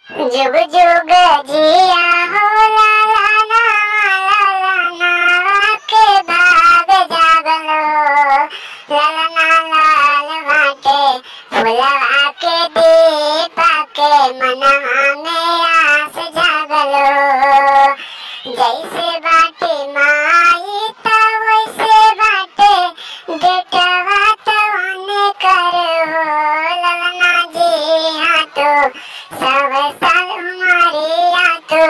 जुग जुग जिया हो लाला ना के भाग जागलो लाला लाल बाटे फुलवा के दीपा के मनवा में आस जागलो जैसे बाटे माई त वैसे बाटे बेटवा तवाने करो लाला जी हाँ तो सब साल हमारी तो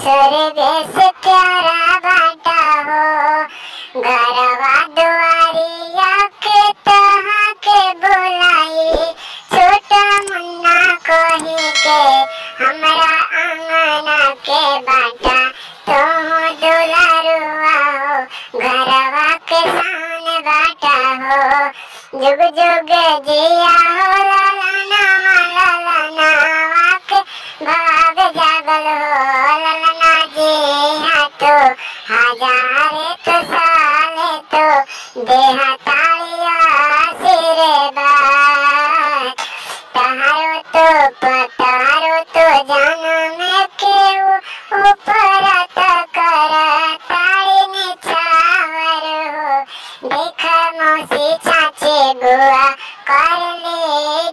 स्वर्ग से प्यारा बाटा हो घरवा दुआरिया के तहाँ के बुलाई छोटा मुन्ना कही के हमरा आंगना के बाटा तो दुलारुआ हो घरवा के शान बाटा हो जुग जुग जिया हो लाला ना के भाग जागल हो लाला जी हाँ तो हजार तो साल तो देहा तालिया सिरे बात तहारो तो जन्म के ऊपर कर ताली निछावर हो देखा मौसी चाची बुआ कर ले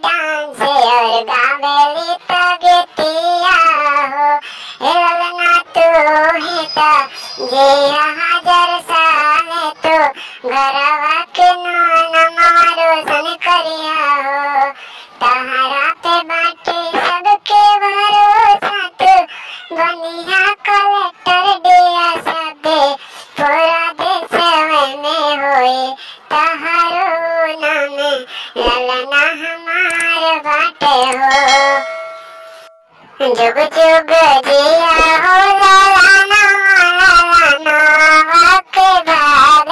डांस और गावेली तगतिया हो लाला तू ही तो जे हजार साल तो घरवा के मारो सन करिया हो तहारा पे बाटे सबके भरोसा तो बनिया कलेक्टर दिया सबे पूरा देश में होए तहारो नाम ललना हमार बाटे हो जुग जुग जिया हो लाला के भाग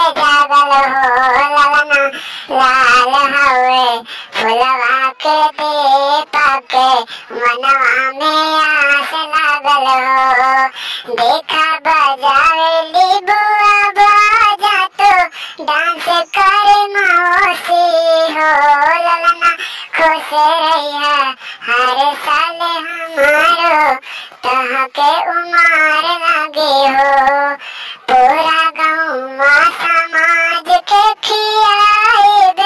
जागल हो लाला लाल हवे फुलवा के दीपा के मनवा में आस लागल हो देखा बजावेली बुआ बाजा तो डांस करे मौसी हो लाला खुश रहिया हर साल हमारो तहाँ के उमार लागे हो पूरा गाँव समाज के खियाइब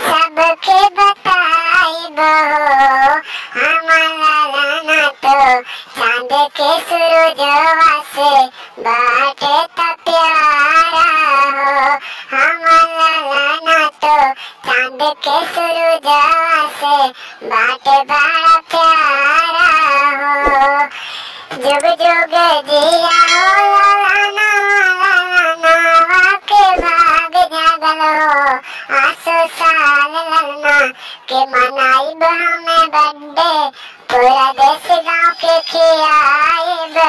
सबके बताइब हो हमारा ना तो चांद के सूरजवा से बाटे त प्यारा हो हमारा ना तो चांद के सूरजवा से बाटे बड़ा प्यारा हो जुग जुग जिया हो लाला के भाग जागल हो आसो साल ललना के मनाइब हमें बर्थडे पूरा देश गाँव के खियाइब हो।